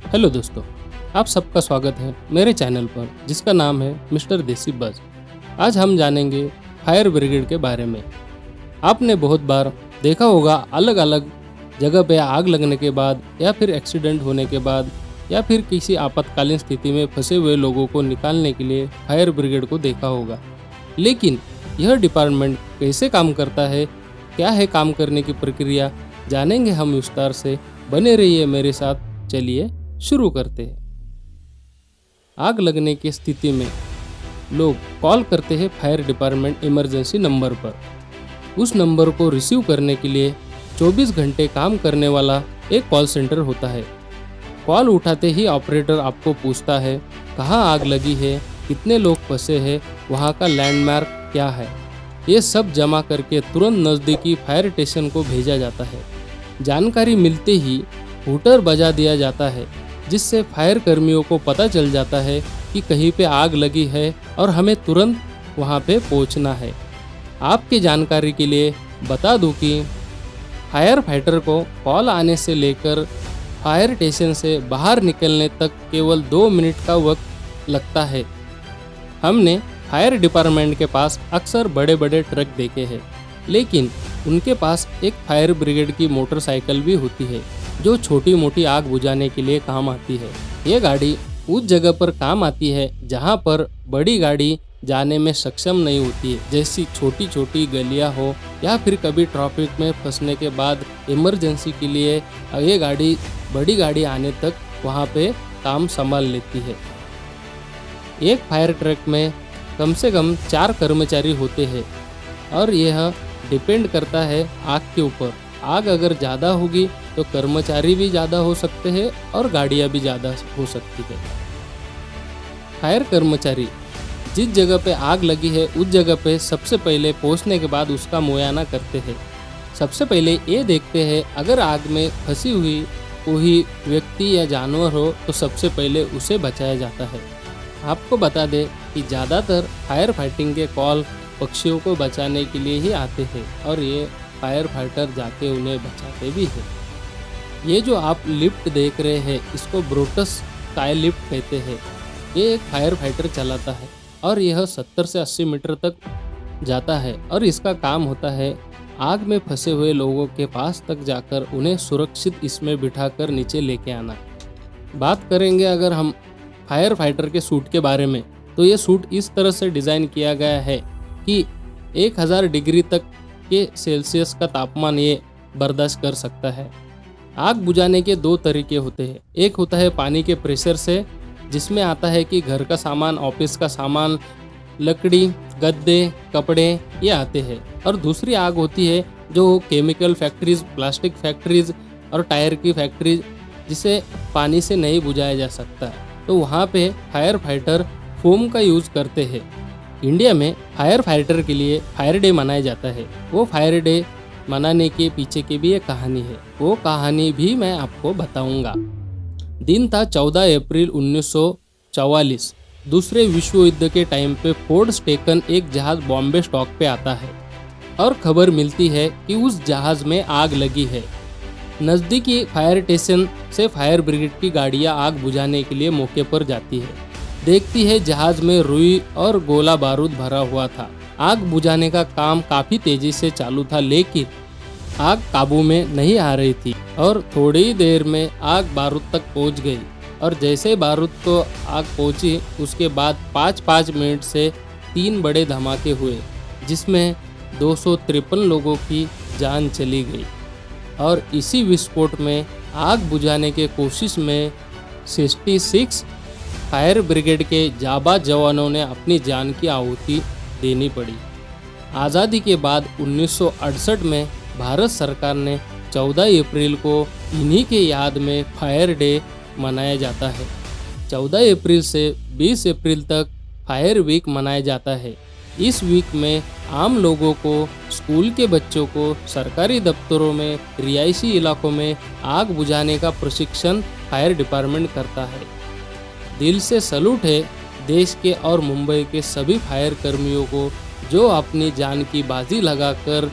Hello दोस्तों, आप सबका स्वागत है मेरे चैनल पर जिसका नाम है मिस्टर देसी बज। आज हम जानेंगे फायर ब्रिगेड के बारे में। आपने बहुत बार देखा होगा अलग अलग जगह पे आग लगने के बाद या फिर एक्सीडेंट होने के बाद या फिर किसी आपातकालीन स्थिति में फंसे हुए लोगों को निकालने के लिए फायर ब्रिगेड को देखा होगा। लेकिन यह डिपार्टमेंट कैसे काम करता है, क्या है काम करने की प्रक्रिया, जानेंगे हम विस्तार से। बने रहिए मेरे साथ, चलिए शुरू करते हैं। आग लगने की स्थिति में लोग कॉल करते हैं फायर डिपार्टमेंट इमरजेंसी नंबर पर। उस नंबर को रिसीव करने के लिए 24 घंटे काम करने वाला एक कॉल सेंटर होता है। कॉल उठाते ही ऑपरेटर आपको पूछता है कहाँ आग लगी है, कितने लोग फंसे हैं, वहाँ का लैंडमार्क क्या है। ये सब जमा करके तुरंत नज़दीकी फायर स्टेशन को भेजा जाता है। जानकारी मिलते ही हूटर बजा दिया जाता है, जिससे फायर कर्मियों को पता चल जाता है कि कहीं पे आग लगी है और हमें तुरंत वहां पे पहुंचना है। आपकी जानकारी के लिए बता दूं कि फायर फाइटर को कॉल आने से लेकर फायर स्टेशन से बाहर निकलने तक केवल 2 मिनट का वक्त लगता है। हमने फायर डिपार्टमेंट के पास अक्सर बड़े बड़े ट्रक देखे हैं, लेकिन उनके पास एक फायर ब्रिगेड की मोटरसाइकिल भी होती है जो छोटी मोटी आग बुझाने के लिए काम आती है। ये गाड़ी उस जगह पर काम आती है जहाँ पर बड़ी गाड़ी जाने में सक्षम नहीं होती है, जैसी छोटी छोटी गलियाँ हो या फिर कभी ट्रैफिक में फंसने के बाद इमरजेंसी के लिए ये गाड़ी बड़ी गाड़ी आने तक वहाँ पे काम संभाल लेती है। एक फायर ट्रक में कम से कम 4 कर्मचारी होते हैं और यह डिपेंड करता है आग के ऊपर। आग अगर ज़्यादा होगी तो कर्मचारी भी ज़्यादा हो सकते हैं और गाड़ियाँ भी ज़्यादा हो सकती है। फायर कर्मचारी जिस जगह पे आग लगी है उस जगह पे सबसे पहले पहुंचने के बाद उसका मुआयना करते हैं। सबसे पहले ये देखते हैं अगर आग में फंसी हुई कोई व्यक्ति या जानवर हो तो सबसे पहले उसे बचाया जाता है। आपको बता दें कि ज़्यादातर फायर फाइटिंग के कॉल पक्षियों को बचाने के लिए ही आते हैं और ये फायर फाइटर जाके उन्हें बचाते भी हैं। ये जो आप लिफ्ट देख रहे हैं इसको ब्रोटस स्काई लिफ्ट कहते हैं। ये एक फायर फाइटर चलाता है और यह 70 से 80 मीटर तक जाता है और इसका काम होता है आग में फंसे हुए लोगों के पास तक जाकर उन्हें सुरक्षित इसमें बिठाकर नीचे लेके आना। बात करेंगे अगर हम फायर फाइटर के सूट के बारे में, तो ये सूट इस तरह से डिज़ाइन किया गया है कि 1000 डिग्री तक के सेल्सियस का तापमान ये बर्दाश्त कर सकता है। आग बुझाने के 2 तरीके होते हैं। एक होता है पानी के प्रेशर से, जिसमें आता है कि घर का सामान, ऑफिस का सामान, लकड़ी, गद्दे, कपड़े ये आते हैं। और दूसरी आग होती है जो केमिकल फैक्ट्रीज, प्लास्टिक फैक्ट्रीज और टायर की फैक्ट्रीज, जिसे पानी से नहीं बुझाया जा सकता, तो वहाँ पे फायर फाइटर फोम का यूज़ करते हैं। इंडिया में फायर फाइटर के लिए फायर डे मनाया जाता है। वो फायर डे मनाने के पीछे की भी एक कहानी है, वो कहानी भी मैं आपको बताऊंगा। दिन था 14 अप्रैल 1944। दूसरे विश्व युद्ध के टाइम पे फोर्ड स्टेकन एक जहाज़ बॉम्बे स्टॉक पे आता है और खबर मिलती है कि उस जहाज़ में आग लगी है। नज़दीकी फायर स्टेशन से फायर ब्रिगेड की गाड़ियाँ आग बुझाने के लिए मौके पर जाती है। देखती है जहाज में रुई और गोला बारूद भरा हुआ था। आग बुझाने का काम काफ़ी तेज़ी से चालू था, लेकिन आग काबू में नहीं आ रही थी और थोड़ी देर में आग बारूद तक पहुंच गई। और जैसे बारूद को आग पहुंची उसके बाद 5-5 मिनट से 3 बड़े धमाके हुए, जिसमें 253 लोगों की जान चली गई। और इसी विस्फोट में आग बुझाने के कोशिश में 66 फायर ब्रिगेड के जाबाज जवानों ने अपनी जान की आहुति देनी पड़ी। आज़ादी के बाद 1968 में भारत सरकार ने 14 अप्रैल को इन्हीं के याद में फायर डे मनाया जाता है। 14 अप्रैल से 20 अप्रैल तक फायर वीक मनाया जाता है। इस वीक में आम लोगों को, स्कूल के बच्चों को, सरकारी दफ्तरों में, रिहायशी इलाकों में आग बुझाने का प्रशिक्षण फायर डिपार्टमेंट करता है। दिल से सैल्यूट है देश के और मुंबई के सभी फायर कर्मियों को जो अपनी जान की बाजी लगाकर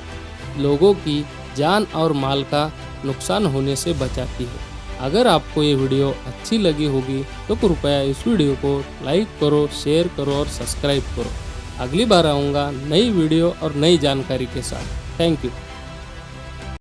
लोगों की जान और माल का नुकसान होने से बचाती है। अगर आपको ये वीडियो अच्छी लगी होगी तो कृपया इस वीडियो को लाइक करो, शेयर करो और सब्सक्राइब करो। अगली बार आऊँगा नई वीडियो और नई जानकारी के साथ। Thank you.